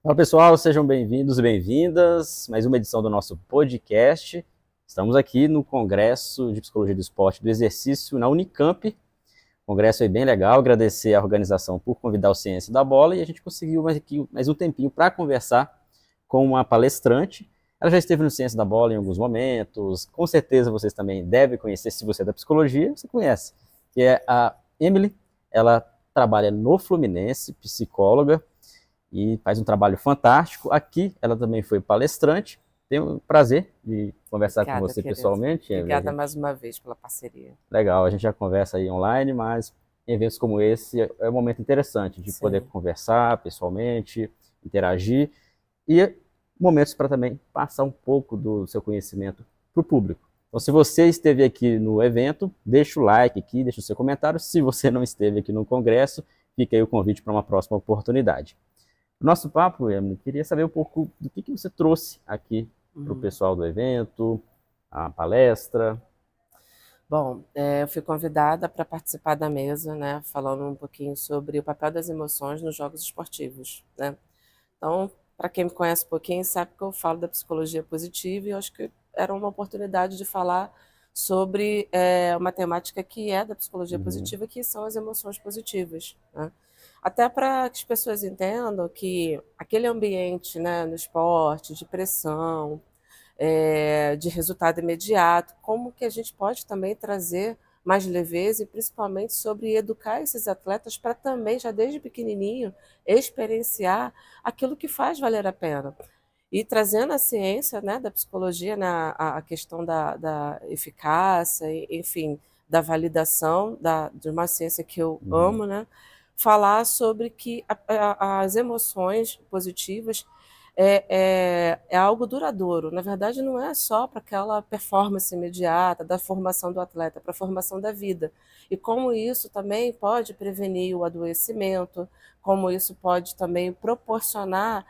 Fala pessoal, sejam bem-vindos e bem-vindas. Mais uma edição do nosso podcast. Estamos aqui no Congresso de Psicologia do Esporte do Exercício na Unicamp. O congresso é bem legal, agradecer a organização por convidar o Ciência da Bola e a gente conseguiu mais um tempinho para conversar com uma palestrante. Ela já esteve no Ciência da Bola em alguns momentos, com certeza vocês também devem conhecer, se você é da psicologia, você conhece, que é a Emily. Ela trabalha no Fluminense, psicóloga, e faz um trabalho fantástico. Aqui ela também foi palestrante. Tenho o prazer de conversar Obrigada, com você querido. pessoalmente. Obrigada mais uma vez pela parceria. Legal, a gente já conversa aí online, mas em eventos como esse é um momento interessante de poder Sim. conversar pessoalmente, interagir e momentos para também passar um pouco do seu conhecimento para o público. Então, se você esteve aqui no evento, deixa o like aqui, deixa o seu comentário. Se você não esteve aqui no congresso, fica aí o convite para uma próxima oportunidade. Nosso papo, Emily, queria saber um pouco do que você trouxe aqui para o pessoal do evento, a palestra. Bom, eu fui convidada para participar da mesa, né, falando um pouquinho sobre o papel das emoções nos jogos esportivos, né? Então, para quem me conhece um pouquinho, sabe que eu falo da psicologia positiva e eu acho que era uma oportunidade de falar sobre uma temática que é da psicologia positiva, que são as emoções positivas, né? Até para que as pessoas entendam que aquele ambiente, né, no esporte, de pressão, de resultado imediato, como que a gente pode também trazer mais leveza e principalmente sobre educar esses atletas para também, já desde pequenininho, experienciar aquilo que faz valer a pena. E trazendo a ciência, né, da psicologia, a questão da eficácia, enfim, da validação de uma ciência que eu amo, né, falar sobre que as emoções positivas é algo duradouro. Na verdade, não é só para aquela performance imediata da formação do atleta, para a formação da vida. E como isso também pode prevenir o adoecimento, como isso pode também proporcionar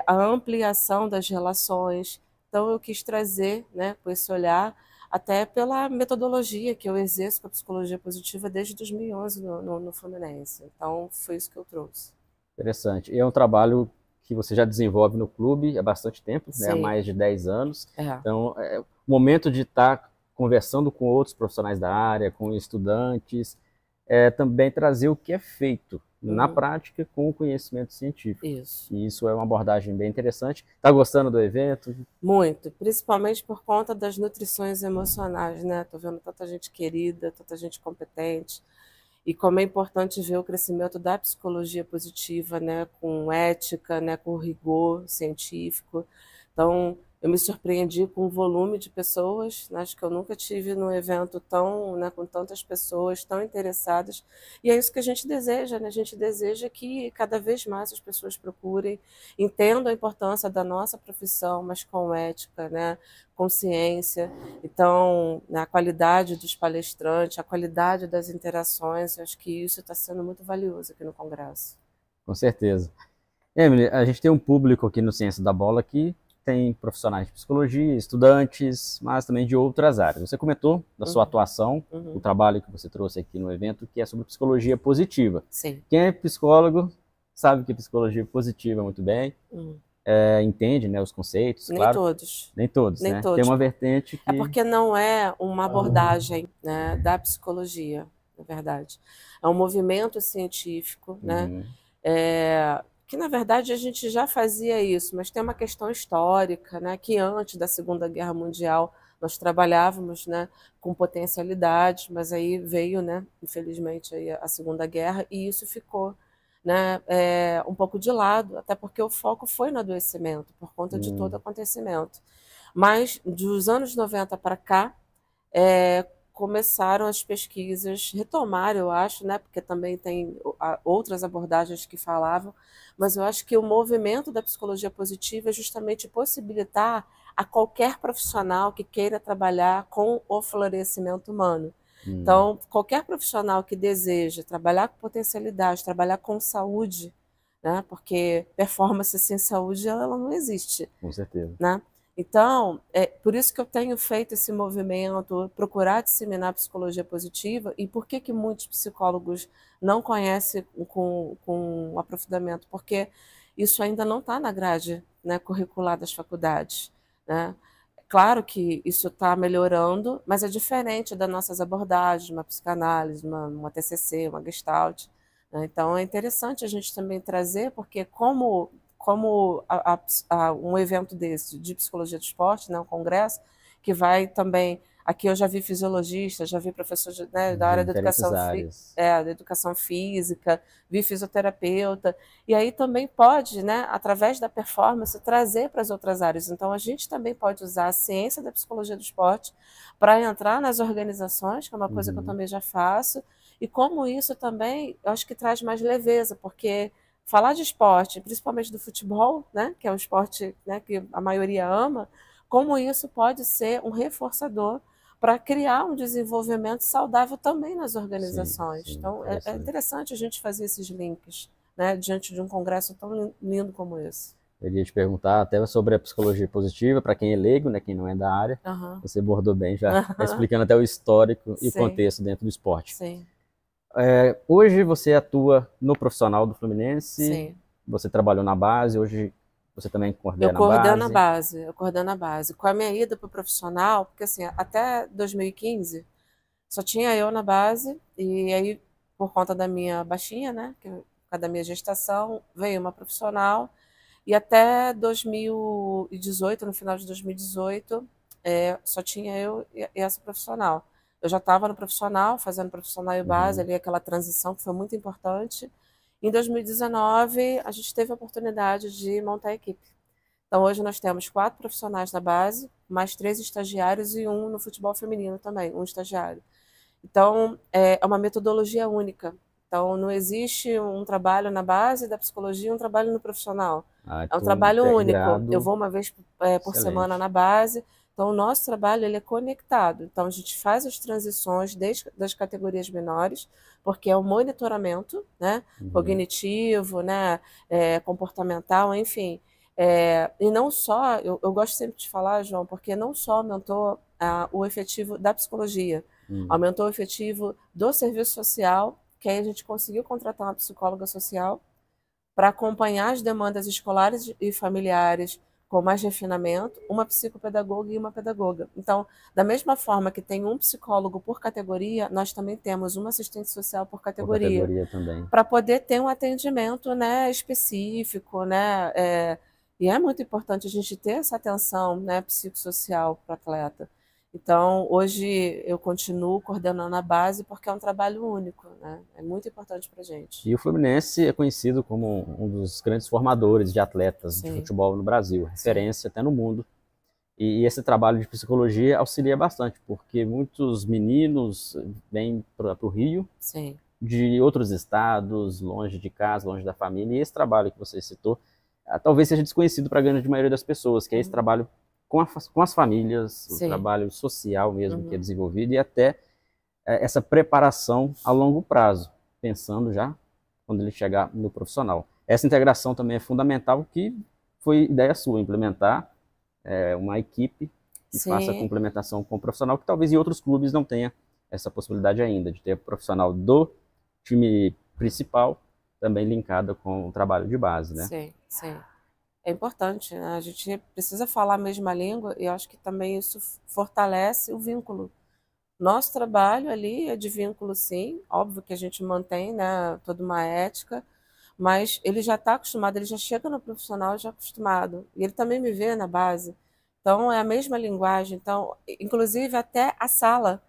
a ampliação das relações. Então, eu quis trazer, né, com esse olhar, até pela metodologia que eu exerço com a psicologia positiva desde 2011 no Fluminense. Então, foi isso que eu trouxe. Interessante. E é um trabalho que você já desenvolve no clube há bastante tempo, né, há Sim, mais de 10 anos. é. Então, é o momento de estar conversando com outros profissionais da área, com estudantes, também trazer o que é feito na Uhum. prática com o conhecimento científico. Isso. E isso é uma abordagem bem interessante. Está gostando do evento? Muito, principalmente por conta das nutrições emocionais, né? Tô vendo tanta gente querida, tanta gente competente, e como é importante ver o crescimento da psicologia positiva, né, com ética, né, com rigor científico. Então, eu me surpreendi com o volume de pessoas, né, acho que eu nunca tive num evento tão, né, com tantas pessoas tão interessadas, e é isso que a gente deseja, né? A gente deseja que cada vez mais as pessoas procurem, entendam a importância da nossa profissão, mas com ética, né, com ciência. Então, a qualidade dos palestrantes, a qualidade das interações, eu acho que isso está sendo muito valioso aqui no Congresso. Com certeza. Emily, a gente tem um público aqui no Ciência da Bola que tem profissionais de psicologia, estudantes, mas também de outras áreas. Você comentou da sua Uhum, atuação, o uhum, trabalho que você trouxe aqui no evento, que é sobre psicologia positiva. sim. Quem é psicólogo sabe que psicologia positiva muito bem, Uhum. entende, né, os conceitos, Nem claro. todos, Nem todos, nem né? Tem todos. uma vertente É que... porque não é uma abordagem, né, da psicologia, na verdade. É um movimento científico, né, que na verdade a gente já fazia isso, mas tem uma questão histórica, né, que antes da Segunda Guerra Mundial nós trabalhávamos, né, com potencialidades, mas aí veio, né, infelizmente aí a Segunda Guerra e isso ficou, né, um pouco de lado, até porque o foco foi no adoecimento por conta de todo Hum, acontecimento. Mas dos anos 90 para cá, começaram as pesquisas, retomaram, eu acho, né, porque também tem outras abordagens que falavam, mas eu acho que o movimento da psicologia positiva é justamente possibilitar a qualquer profissional que queira trabalhar com o florescimento humano. hum, Então, qualquer profissional que deseja trabalhar com potencialidade, trabalhar com saúde, né, porque performance sem saúde ela não existe, com certeza. né? Então, é por isso que eu tenho feito esse movimento, procurar disseminar a psicologia positiva, e por que que muitos psicólogos não conhecem com aprofundamento? Porque isso ainda não está na grade, né, curricular das faculdades, né? Claro que isso está melhorando, mas é diferente das nossas abordagens, uma psicanálise, uma TCC, uma Gestalt, né? Então é interessante a gente também trazer, porque como um evento desse de psicologia do esporte, né, um congresso, que vai também. Aqui eu já vi fisiologistas, já vi professores, né, da De área da diferentes áreas. da educação física, vi fisioterapeuta, e aí também pode, né, através da performance, trazer para as outras áreas. Então a gente também pode usar a ciência da psicologia do esporte para entrar nas organizações, que é uma coisa que eu também já faço, e como isso também, eu acho que traz mais leveza, porque falar de esporte, principalmente do futebol, né, que é um esporte, né, que a maioria ama, como isso pode ser um reforçador para criar um desenvolvimento saudável também nas Sim, organizações. sim, Então, é interessante. interessante a gente fazer esses links, né, diante de um congresso tão lindo como esse. Eu iria te perguntar até sobre a psicologia positiva, para quem é leigo, né, quem não é da área. Aham. Você abordou bem já, explicando até o histórico e o Sim, contexto dentro do esporte. sim, Hoje você atua no profissional do Fluminense, sim. você trabalhou na base, hoje você também coordena a base. Eu coordeno a base. Com a minha ida para o profissional, porque assim, até 2015 só tinha eu na base, e aí, por conta da minha baixinha, né, por causa da minha gestação, veio uma profissional, e até 2018, no final de 2018, só tinha eu e essa profissional. Eu já estava no profissional, fazendo profissional e base, Uhum. ali aquela transição que foi muito importante. Em 2019, a gente teve a oportunidade de montar a equipe. Então, hoje nós temos 4 profissionais na base, mais 3 estagiários e um no futebol feminino também, um estagiário. Então, é uma metodologia única. Então, não existe um trabalho na base da psicologia e um trabalho no profissional. Ah, É um estou trabalho único. Eu integrado, vou uma vez por semana excelente. na base. Então, o nosso trabalho ele é conectado. Então, a gente faz as transições desde das categorias menores, porque é o monitoramento, né, Uhum. cognitivo, né, comportamental, enfim. E não só, eu gosto sempre de falar, João, porque não só aumentou o efetivo da psicologia, Uhum. aumentou o efetivo do serviço social, que aí a gente conseguiu contratar uma psicóloga social para acompanhar as demandas escolares e familiares com mais refinamento, uma psicopedagoga e uma pedagoga. Então, da mesma forma que tem um psicólogo por categoria, nós também temos uma assistente social por Por categoria, categoria também. para poder ter um atendimento, né, específico, né, e é muito importante a gente ter essa atenção, né, psicossocial para o atleta. Então, hoje eu continuo coordenando a base porque é um trabalho único, né? É muito importante para a gente. E o Fluminense é conhecido como um dos grandes formadores de atletas de Sim, futebol no Brasil, sim, referência até no mundo. E esse trabalho de psicologia auxilia bastante, porque muitos meninos vêm para o Rio sim. de outros estados, longe de casa, longe da família, e esse trabalho que você citou, talvez seja desconhecido para a grande maioria das pessoas, que é esse Uhum. trabalho com as famílias, o Sim. trabalho social mesmo que é Uhum. desenvolvido, e até essa preparação a longo prazo, pensando já quando ele chegar no profissional. Essa integração também é fundamental, que foi ideia sua, implementar uma equipe que faça a Sim, complementação com o profissional, que talvez em outros clubes não tenha essa possibilidade ainda, de ter profissional do time principal também linkada com o trabalho de base, né? sim, sim. É importante, né? A gente precisa falar a mesma língua e eu acho que também isso fortalece o vínculo. Nosso trabalho ali é de vínculo, sim. Óbvio que a gente mantém, né, toda uma ética, mas ele já está acostumado, ele já chega no profissional já acostumado. E ele também me vê na base. Então, é a mesma linguagem. Então, inclusive até a sala,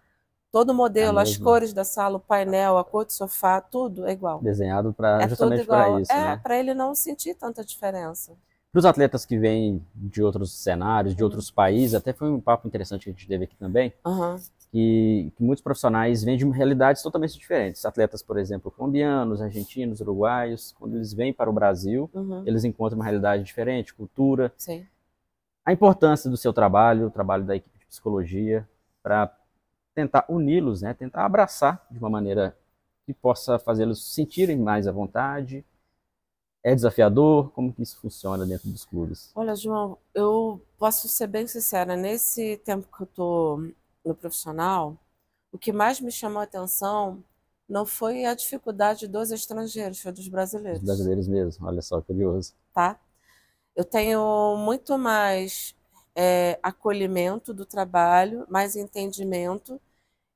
todo o É a modelo, as mesma, cores da sala, o painel, a cor do sofá, tudo é igual. desenhado para É tudo justamente para igual. isso, É, né? para ele não sentir tanta diferença. Para os atletas que vêm de outros cenários, de Uhum. outros países, até foi um papo interessante que a gente teve aqui também, Aham. que muitos profissionais vêm de realidades totalmente diferentes. Atletas, por exemplo, colombianos, argentinos, uruguaios, quando eles vêm para o Brasil, Uhum. eles encontram uma realidade diferente, cultura. Sim. A importância do seu trabalho, o trabalho da equipe de psicologia, para tentar uni-los, né? Tentar abraçar de uma maneira que possa fazê-los sentirem mais à vontade. É desafiador? Como que isso funciona dentro dos clubes? Olha, João, eu posso ser bem sincera, nesse tempo que eu estou no profissional, o que mais me chamou a atenção não foi a dificuldade dos estrangeiros, foi dos Os brasileiros, brasileiros mesmo, olha só, curioso. tá? Eu tenho muito mais acolhimento do trabalho, mais entendimento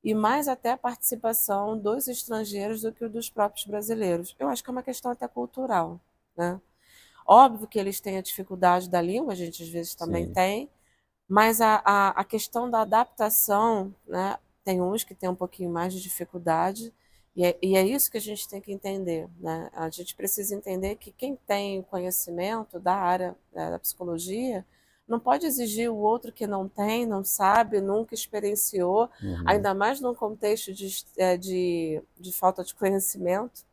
e mais até participação dos estrangeiros do que dos próprios brasileiros. Eu acho que é uma questão até cultural, né? Óbvio que eles têm a dificuldade da língua, a gente às vezes também Sim. tem, mas a questão da adaptação, né? Tem uns que têm um pouquinho mais de dificuldade, e é isso que a gente tem que entender, né? A gente precisa entender que quem tem o conhecimento da área, da psicologia não pode exigir o outro que não tem, não sabe, nunca experienciou, Uhum. ainda mais num contexto de falta de conhecimento.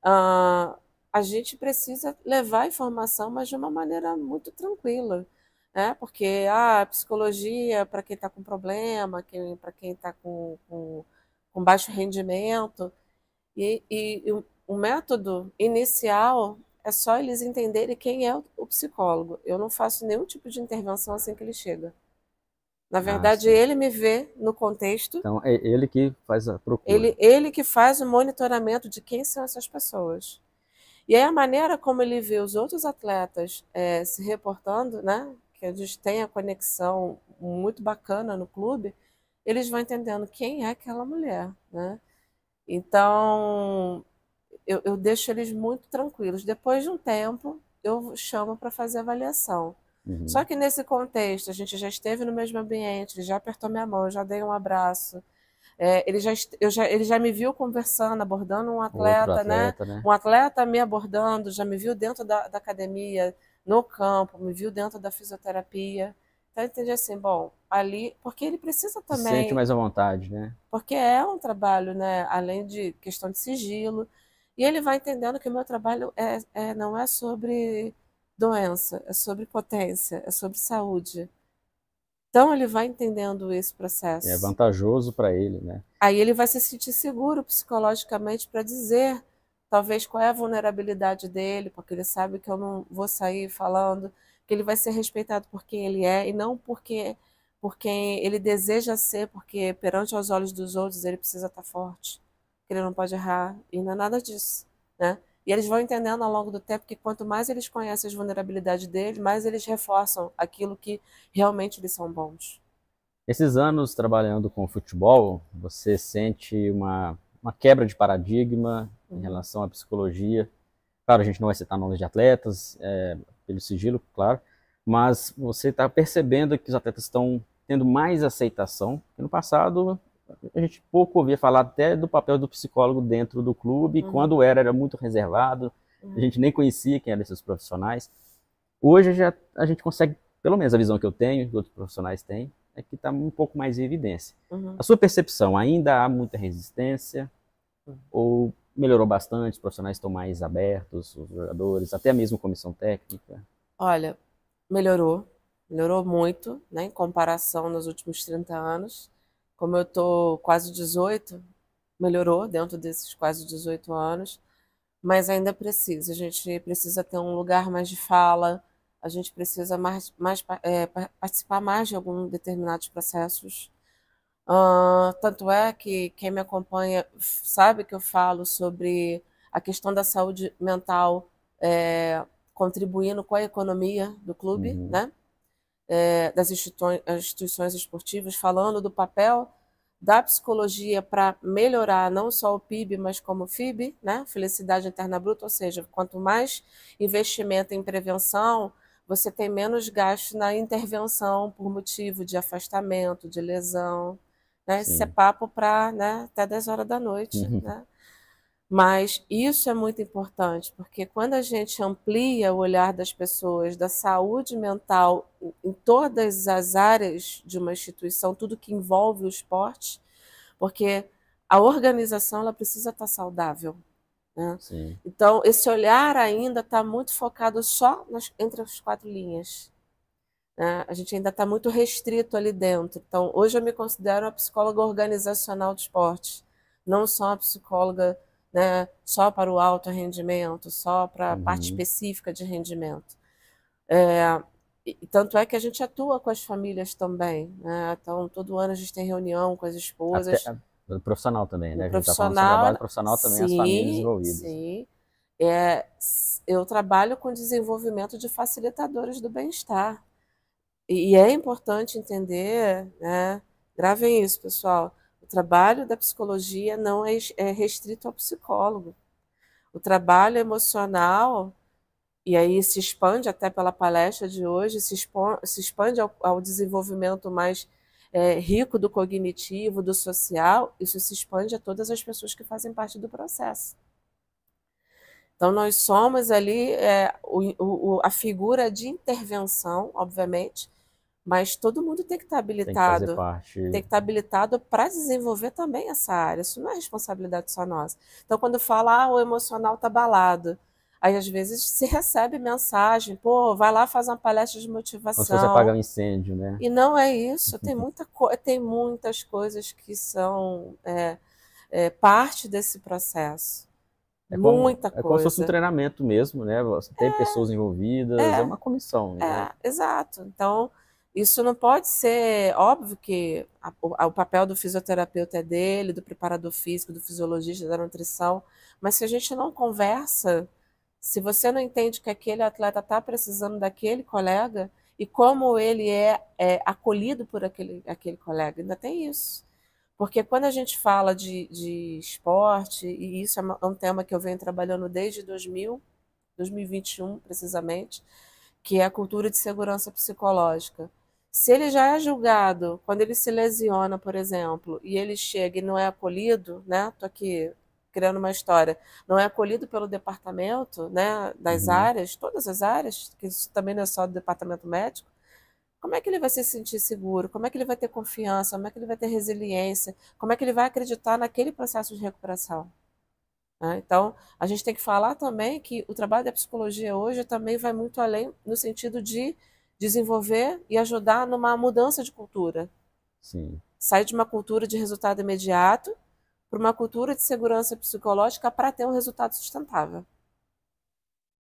Ah, a gente precisa levar a informação, mas de uma maneira muito tranquila, né? Porque a psicologia, para quem está com problema, para quem está com baixo rendimento, e o método inicial é só eles entenderem quem é o psicólogo. Eu não faço nenhum tipo de intervenção assim que ele chega. Na Ah, verdade, sim. ele me vê no contexto, Então, é ele que faz a procura. ele que faz o monitoramento de quem são essas pessoas. E aí a maneira como ele vê os outros atletas se reportando, né, que a gente tem a conexão muito bacana no clube, eles vão entendendo quem é aquela mulher, né? Então, eu deixo eles muito tranquilos. Depois de um tempo, eu chamo para fazer avaliação. Só Uhum. que nesse contexto, a gente já esteve no mesmo ambiente, ele já apertou minha mão, eu já dei um abraço, ele já me viu conversando, abordando um Outro atleta, né? atleta, né? Um atleta me abordando, já me viu dentro da academia, no campo, me viu dentro da fisioterapia. Então, eu entendi assim, bom, ali, porque ele precisa Se sente também, mais à vontade, né? porque é um trabalho, né? Além de questão de sigilo, e ele vai entendendo que o meu trabalho não é sobre doença, é sobre potência, é sobre saúde. Então, ele vai entendendo esse É processo. vantajoso para ele, né? Aí ele vai se sentir seguro psicologicamente para dizer, talvez, qual é a vulnerabilidade dele, porque ele sabe que eu não vou sair falando, que ele vai ser respeitado por quem ele é e não por quem ele deseja ser, porque perante aos olhos dos outros ele precisa estar forte, que ele não pode errar, e não é nada disso, né? E eles vão entendendo ao longo do tempo que quanto mais eles conhecem as vulnerabilidades deles, mais eles reforçam aquilo que realmente eles são bons. Esses anos trabalhando com futebol, você sente uma quebra de paradigma em Uhum. relação à psicologia? Claro, a gente não vai citar nomes de atletas, pelo sigilo, claro, mas você está percebendo que os atletas estão tendo mais aceitação. No passado, a gente pouco ouvia falar até do papel do psicólogo dentro do clube, Uhum. quando era muito reservado, a Uhum. gente nem conhecia quem eram esses profissionais. Hoje já a gente consegue, pelo menos a visão que eu tenho, que outros profissionais têm, é que está um pouco mais em evidência. Uhum. A sua percepção, ainda há muita resistência ou melhorou bastante, os profissionais estão mais abertos, os jogadores, até mesmo a comissão técnica? Olha, melhorou, melhorou muito, né, em comparação nos últimos 30 anos. Como eu tô quase 18, melhorou dentro desses quase 18 anos, mas ainda precisa. A gente precisa ter um lugar mais de fala, a gente precisa participar mais de alguns determinados processos. Tanto é que quem me acompanha sabe que eu falo sobre a questão da saúde mental contribuindo com a economia do clube, Uhum. né? Das instituições esportivas, falando do papel da psicologia para melhorar não só o PIB, mas como o FIB, né? Felicidade interna bruta, ou seja, quanto mais investimento em prevenção, você tem menos gasto na intervenção por motivo de afastamento, de lesão, né? Isso é Sim. papo para, né, até 10 horas da noite, Uhum. né? Mas isso é muito importante, porque quando a gente amplia o olhar das pessoas da saúde mental em todas as áreas de uma instituição, tudo que envolve o esporte, porque a organização ela precisa estar saudável, né? Sim. Então, esse olhar ainda está muito focado só entre as quatro linhas, né? A gente ainda está muito restrito ali dentro. Então, hoje eu me considero uma psicóloga organizacional do esporte, não só uma psicóloga, né, só para o alto rendimento, só para a parte Uhum. específica de rendimento. É, e tanto é que a gente atua com as famílias também, né? Então, todo ano a gente tem reunião com as Até, esposas. Do profissional também, né? A No gente está falando sobre a base profissional também, as famílias envolvidas. Sim. Eu trabalho com desenvolvimento de facilitadores do bem-estar. E é importante entender, né? Gravem isso, pessoal. O trabalho da psicologia não é restrito ao psicólogo. O trabalho emocional, e aí se expande até pela palestra de hoje, se expande ao desenvolvimento mais rico do cognitivo, do social, isso se expande a todas as pessoas que fazem parte do processo. Então, nós somos ali a figura de intervenção, obviamente, mas todo mundo tem que estar Tem que fazer habilitado. parte. Tem que estar habilitado para desenvolver também essa área. Isso não é responsabilidade só nossa. Então, quando fala, o emocional está abalado, aí às vezes se recebe mensagem, pô, vai lá fazer uma palestra de Como se fosse motivação. apagar um incêndio, né? E não é isso. Tem muitas coisas que são parte desse processo. Muita É como se fosse um coisa. treinamento mesmo, né? Você tem pessoas envolvidas, é uma comissão, né? Exato. Então, isso não pode ser. Óbvio que o papel do fisioterapeuta é dele, do preparador físico, do fisiologista, da nutrição, mas se a gente não conversa, se você não entende que aquele atleta está precisando daquele colega e como ele é acolhido por aquele colega, ainda tem isso. Porque quando a gente fala de esporte, e isso é um tema que eu venho trabalhando desde 2021, precisamente, que é a cultura de segurança psicológica. Se ele já é julgado, quando ele se lesiona, por exemplo, e ele chega e não é acolhido, né? Estou aqui criando uma história, não é acolhido pelo departamento, né, das áreas, todas as áreas, que isso também não é só do departamento médico, como é que ele vai se sentir seguro? Como é que ele vai ter confiança? Como é que ele vai ter resiliência? Como é que ele vai acreditar naquele processo de recuperação? Né? Então, a gente tem que falar também que o trabalho da psicologia hoje também vai muito além no sentido de desenvolver e ajudar numa mudança de cultura. Sim. Sair de uma cultura de resultado imediato para uma cultura de segurança psicológica para ter um resultado sustentável.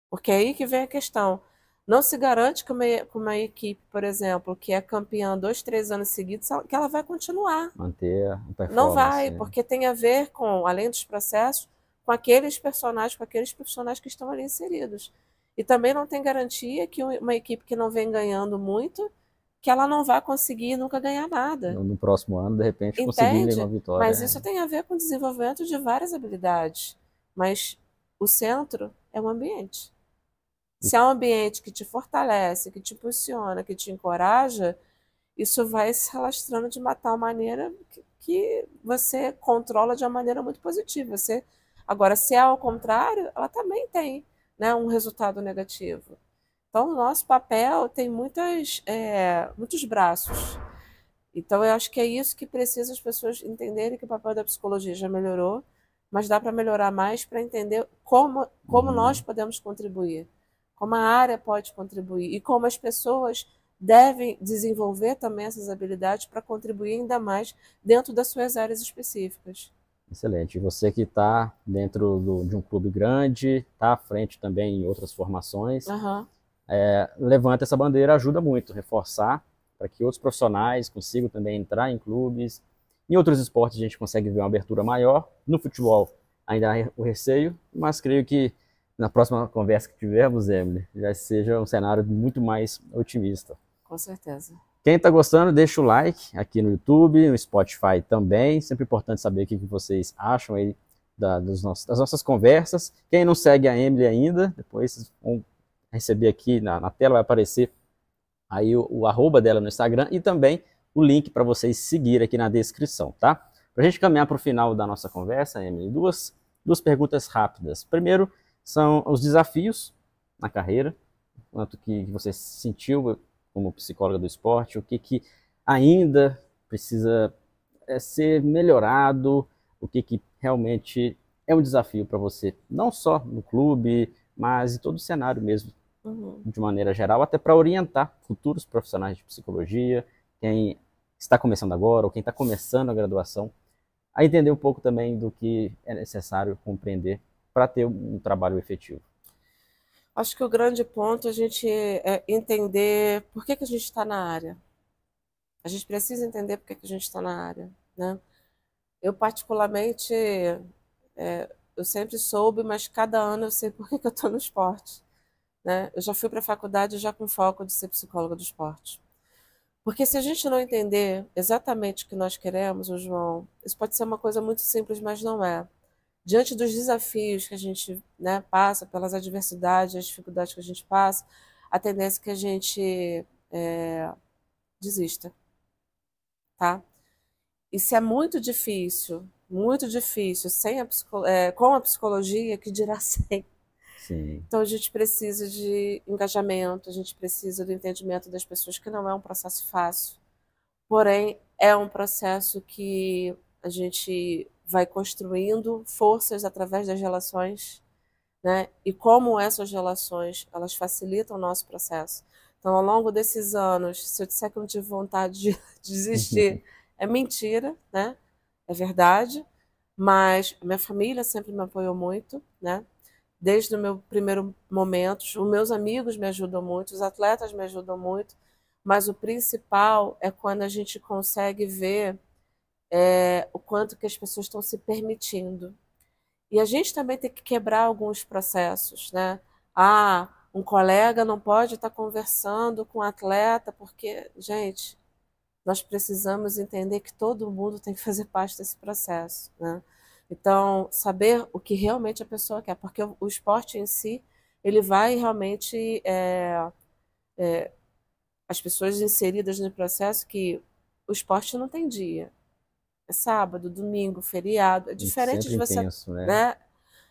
Porque é aí que vem a questão. Não se garante que uma equipe, por exemplo, que é campeã 2, 3 anos seguidos, que ela vai continuar. Manter a performance. Não vai, porque tem a ver com, além dos processos, com aqueles personagens, com aqueles profissionais que estão ali inseridos. E também não tem garantia que uma equipe que não vem ganhando muito, que ela não vai conseguir nunca ganhar nada. No próximo ano, de repente, Entende? conseguir uma vitória. Mas isso tem a ver com o desenvolvimento de várias habilidades. Mas o centro é o ambiente. Se é um ambiente que te fortalece, que te impulsiona, que te encoraja, isso vai se alastrando de uma tal maneira que você controla de uma maneira muito positiva. Agora, se é ao contrário, ela também tem, né, um resultado negativo. Então, o nosso papel tem muitos braços. Então, eu acho que é isso que precisa as pessoas entenderem, que o papel da psicologia já melhorou, mas dá para melhorar mais para entender como nós podemos contribuir, como a área pode contribuir e como as pessoas devem desenvolver também essas habilidades para contribuir ainda mais dentro das suas áreas específicas. Excelente. E você que está dentro de um clube grande, está à frente também em outras formações, levanta essa bandeira, ajuda muito, reforçar para que outros profissionais consigam também entrar em clubes. Em outros esportes a gente consegue ver uma abertura maior. No futebol ainda há o receio, mas creio que na próxima conversa que tivermos, Emily, já seja um cenário muito mais otimista. Com certeza. Quem está gostando, deixa o like aqui no YouTube, no Spotify também. Sempre importante saber o que vocês acham aí das nossas conversas. Quem não segue a Emily ainda, depois vocês vão receber aqui na tela, vai aparecer aí o arroba dela no Instagram e também o link para vocês seguirem aqui na descrição, tá? Para a gente caminhar para o final da nossa conversa, Emily, duas perguntas rápidas. Primeiro, são os desafios na carreira, quanto que você sentiu como psicóloga do esporte, o que ainda precisa ser melhorado, o que realmente é um desafio para você, não só no clube, mas em todo o cenário mesmo, de maneira geral, até para orientar futuros profissionais de psicologia, quem está começando agora ou quem está começando a graduação, a entender um pouco também do que é necessário compreender para ter um trabalho efetivo. Acho que o grande ponto é a gente entender por que a gente está na área. A gente precisa entender por que a gente está na área, né? Eu particularmente, eu sempre soube, mas cada ano eu sei por que que eu estou no esporte, né? Eu já fui para a faculdade já com foco de ser psicóloga do esporte. Porque se a gente não entender exatamente o que nós queremos, ô João, isso pode ser uma coisa muito simples, mas não é. Diante dos desafios que a gente, né, passa, pelas adversidades, as dificuldades que a gente passa, a tendência é que a gente desista, tá? Isso é muito difícil, sem com a psicologia, que dirá sem. Sim. Então a gente precisa de engajamento, a gente precisa do entendimento das pessoas, que não é um processo fácil. Porém, é um processo que a gente vai construindo forças através das relações, né? E como essas relações, elas facilitam o nosso processo. Então, ao longo desses anos, se eu disser que eu não tive vontade de desistir, é mentira, né? É verdade. Mas minha família sempre me apoiou muito, né? Desde o meu primeiro momento, os meus amigos me ajudam muito, os atletas me ajudam muito, mas o principal é quando a gente consegue ver o quanto que as pessoas estão se permitindo. E a gente também tem que quebrar alguns processos, né? Ah, um colega não pode estar conversando com um atleta, porque, gente, nós precisamos entender que todo mundo tem que fazer parte desse processo, né? Então, saber o que realmente a pessoa quer, porque o esporte em si, ele vai realmente as pessoas inseridas no processo, que o esporte não tem dia, é sábado, domingo, feriado, é diferente Sempre de você, intenso, né? né?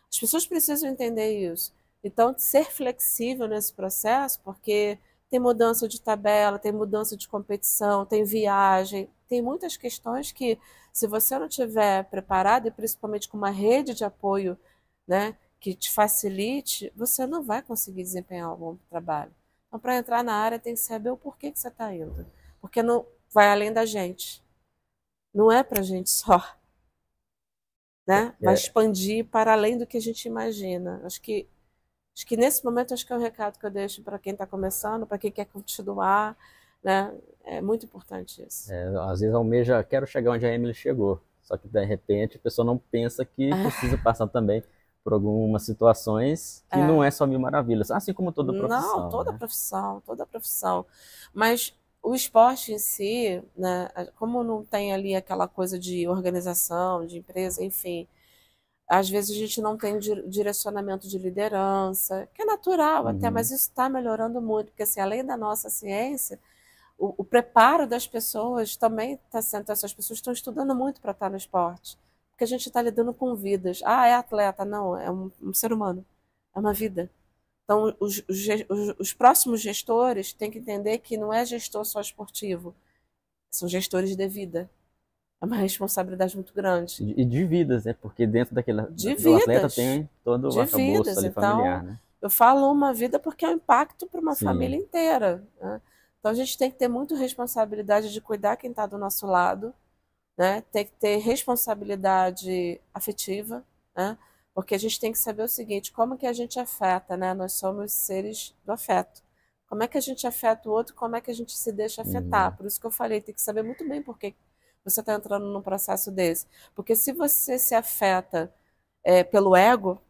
As pessoas precisam entender isso. Então, ser flexível nesse processo, porque tem mudança de tabela, tem mudança de competição, tem viagem, tem muitas questões que, se você não tiver preparado, e principalmente com uma rede de apoio, né, que te facilite, você não vai conseguir desempenhar um bom trabalho. Então, para entrar na área, tem que saber o porquê que você está indo. Porque não vai além da gente. Não é para a gente só, né? Vai É, expandir para além do que a gente imagina. Acho que nesse momento, acho que é o recado que eu deixo para quem está começando, para quem quer continuar, né? É muito importante isso. às vezes almeja, quero chegar onde a Emily chegou. Só que de repente a pessoa não pensa que precisa passar também por algumas situações que não É. é só mil maravilhas, assim como toda Não, profissão, né? toda profissão. Mas o esporte em si, né, como não tem ali aquela coisa de organização, de empresa, enfim, às vezes a gente não tem direcionamento de liderança, que é natural até, mas Uhum. isso está melhorando muito, porque assim, além da nossa ciência, o preparo das pessoas também está sendo. Essas pessoas estão estudando muito para estar no esporte, porque a gente está lidando com vidas. Ah, é atleta? Não, é um ser humano, é uma vida. Então, os próximos gestores têm que entender que não é gestor só esportivo, são gestores de vida. É uma responsabilidade muito grande. E de vidas, né? Porque dentro De do atleta vidas. tem todo o De arcabouço vidas. ali familiar, Então, né? eu falo uma vida porque é um impacto para uma família Sim, inteira, né? Então, a gente tem que ter muito responsabilidade de cuidar quem está do nosso lado, né? Tem que ter responsabilidade afetiva, né? Porque a gente tem que saber o seguinte, como que a gente afeta, né? Nós somos seres do afeto. Como é que a gente afeta o outro, como é que a gente se deixa afetar? uhum. Por isso que eu falei, tem que saber muito bem por que você está entrando num processo desse. Porque se você se afeta pelo ego,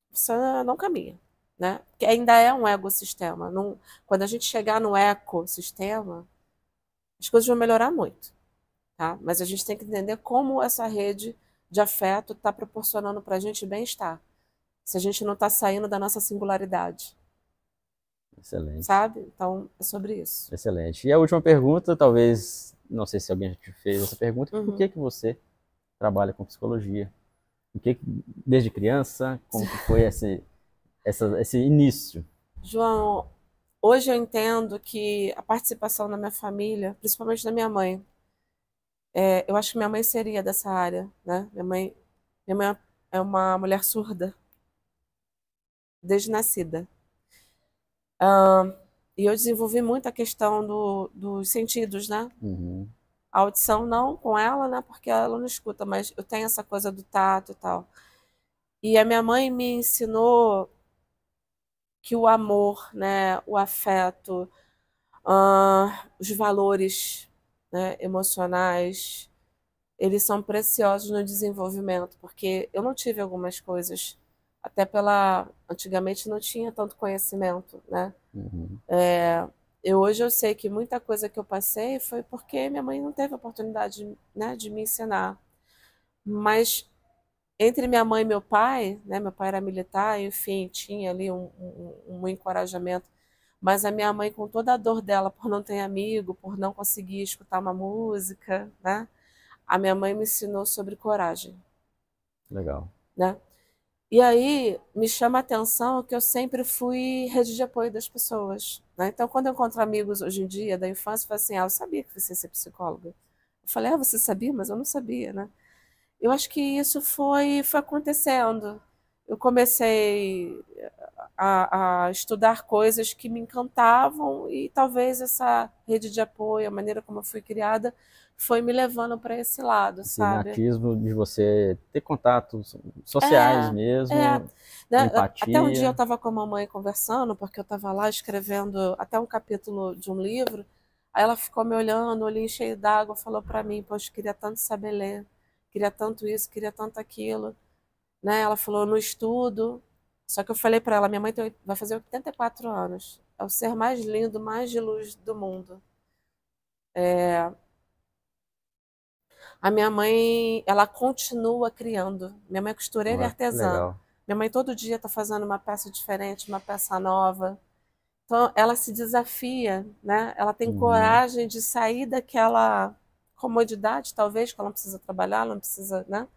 você não caminha, né? Porque ainda é um ecossistema. Não, quando a gente chegar no ecossistema, as coisas vão melhorar muito, tá? Mas a gente tem que entender como essa rede de afeto está proporcionando para a gente bem-estar. Se a gente não está saindo da nossa singularidade, Excelente, sabe? Então, é sobre isso. excelente. E a última pergunta, talvez, não sei se alguém já te fez essa pergunta, por Uhum. que você trabalha com psicologia? Desde criança, como que foi esse início? João, hoje eu entendo que a participação da minha família, principalmente da minha mãe, eu acho que minha mãe seria dessa área, né? Minha mãe é uma mulher surda, desde nascida. E eu desenvolvi muito a questão dos sentidos, né? Uhum. A audição não com ela, né? Porque ela não escuta, mas eu tenho essa coisa do tato e tal. E a minha mãe me ensinou que o amor, né? O afeto, os valores, né? Emocionais, eles são preciosos no desenvolvimento, porque eu não tive algumas coisas, até antigamente não tinha tanto conhecimento, né? Uhum. Hoje eu sei que muita coisa que eu passei foi porque minha mãe não teve oportunidade, né, de me ensinar. Mas entre minha mãe e meu pai, né, meu pai era militar, enfim, tinha ali um encorajamento. Mas a minha mãe, com toda a dor dela por não ter amigo, por não conseguir escutar uma música, né, a minha mãe me ensinou sobre coragem, Legal. né? E aí me chama a atenção que eu sempre fui rede de apoio das pessoas, né? Então, quando eu encontro amigos hoje em dia da infância, eu falo assim: eu sabia que você ia ser psicóloga. Eu falei: você sabia? Mas eu não sabia, né? Eu acho que isso foi acontecendo. Eu comecei a estudar coisas que me encantavam e talvez essa rede de apoio, a maneira como eu fui criada, foi me levando para esse lado, Esse sabe? natismo de você ter contatos sociais É, é. mesmo, uma Né, até um dia eu empatia. estava com a mamãe conversando, porque eu estava lá escrevendo até um capítulo de um livro. Aí ela ficou me olhando, olhinho cheio d'água, falou para mim: poxa, queria tanto saber ler, queria tanto isso, queria tanto aquilo. Né? Ela falou: no estudo. Só que eu falei para ela: minha mãe vai fazer 84 anos. É o ser mais lindo, mais de luz do mundo. A minha mãe, ela continua criando. Minha mãe é costureira e Olha que artesã. legal. Minha mãe todo dia está fazendo uma peça diferente, uma peça nova. Então, ela se desafia, né? Ela tem Uhum. coragem de sair daquela comodidade, talvez, que ela não precisa trabalhar, não precisa, né?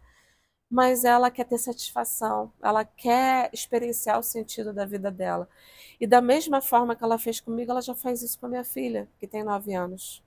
Mas ela quer ter satisfação, ela quer experienciar o sentido da vida dela. E da mesma forma que ela fez comigo, ela já faz isso com a minha filha, que tem 9 anos,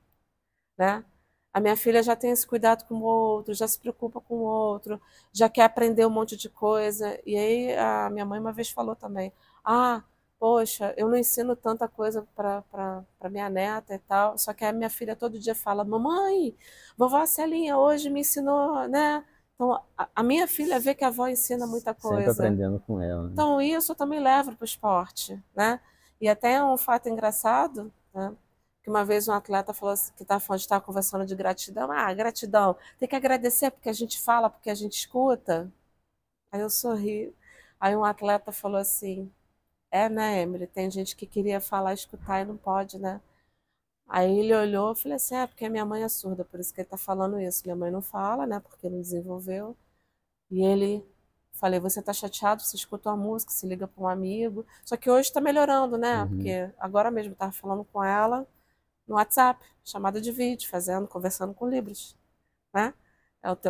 né? A minha filha já tem esse cuidado com o outro, já se preocupa com o outro, já quer aprender um monte de coisa. E aí a minha mãe uma vez falou também: ah, poxa, eu não ensino tanta coisa para minha neta e tal. Só que a minha filha todo dia fala: mamãe, vovó Celinha hoje me ensinou, né? Então a minha filha vê que a avó ensina muita Sempre coisa. aprendendo com ela, né? Então isso eu também levo para o esporte, né? E até um fato engraçado, né? Que uma vez um atleta falou assim, que estava conversando de gratidão. Ah, gratidão, tem que agradecer porque a gente fala, porque a gente escuta. Aí eu sorri. Aí um atleta falou assim: né, Emily? Tem gente que queria falar, escutar e não pode, né? Aí ele olhou e falei assim: porque minha mãe é surda, por isso que ele está falando isso. Minha mãe não fala, né? Porque não desenvolveu. E ele, falei: você está chateado? Você escuta uma música, se liga para um amigo. Só que hoje está melhorando, né? Uhum. Porque agora mesmo eu estava falando com ela no WhatsApp, chamada de vídeo, conversando com Libras, né?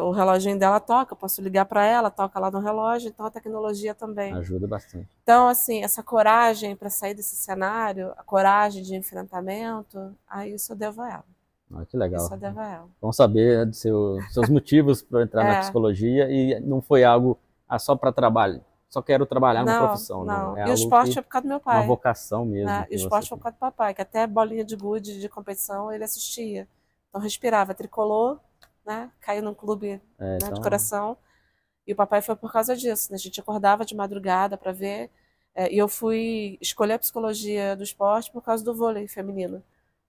O reloginho dela toca, eu posso ligar para ela, toca lá no relógio, então a tecnologia também. Ajuda bastante. Então, assim, essa coragem para sair desse cenário, a coragem de enfrentamento, isso eu devo a ela. Olha que Isso legal. eu devo a ela. Vamos saber dos seus motivos para entrar na É, psicologia e não foi algo só para trabalho. Só quero trabalhar numa não, profissão, não. não. É E o algo esporte que é por causa do meu uma pai, vocação mesmo né? E o que você esporte foi tem. por causa do papai, que até bolinha de gude de competição ele assistia. Então respirava, tricolor, né? Caiu num clube, É, né, de então, coração. E o papai foi por causa disso, né? A gente acordava de madrugada para ver. E eu fui escolher a psicologia do esporte por causa do vôlei feminino.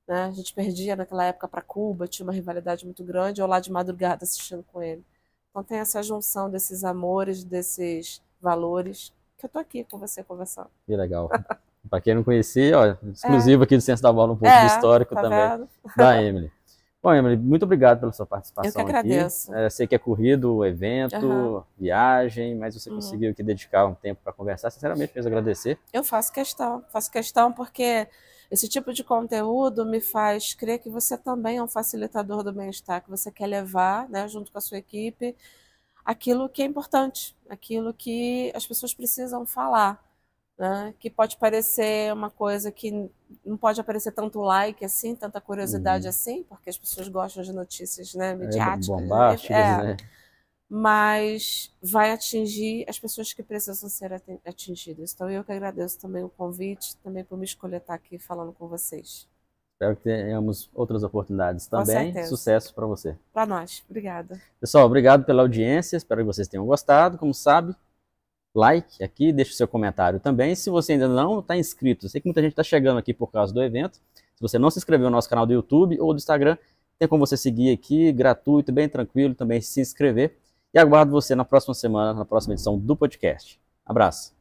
Né? A gente perdia naquela época para Cuba, tinha uma rivalidade muito grande, eu lá de madrugada assistindo com ele. Então tem essa junção desses amores, desses valores, que eu tô aqui com você conversando. que legal. Para quem não conhecia, ó, É, exclusivo aqui do Ciência da Bola, um pouco do histórico tá também vendo? da Emily. Bom, Emily, muito obrigado pela sua Eu que participação aqui. agradeço. Sei que é corrido o Aham, evento, viagem, mas você uhum. conseguiu aqui dedicar um tempo para conversar. Sinceramente, mesmo agradecer. Eu faço questão porque esse tipo de conteúdo me faz crer que você também é um facilitador do bem-estar, que você quer levar, né, junto com a sua equipe, aquilo que é importante, aquilo que as pessoas precisam falar, né? Que pode parecer uma coisa que não pode aparecer tanto like assim, tanta curiosidade Uhum. assim, porque as pessoas gostam de notícias, né, É, midiáticas, né? bombásticas, né? Mas vai atingir as pessoas que precisam ser atingidas. Então eu que agradeço também o convite, também por me escolher estar aqui falando com vocês. Espero que tenhamos outras oportunidades Com também. certeza. Sucesso para você. Para nós. Obrigada. Pessoal, obrigado pela audiência. Espero que vocês tenham gostado. Como sabe, like aqui, deixe seu comentário também. Se você ainda não está inscrito, eu sei que muita gente está chegando aqui por causa do evento. Se você não se inscreveu no nosso canal do YouTube ou do Instagram, Tem como você seguir aqui, gratuito, bem tranquilo, também se inscrever. E aguardo você na próxima semana, na próxima edição do podcast. Abraço!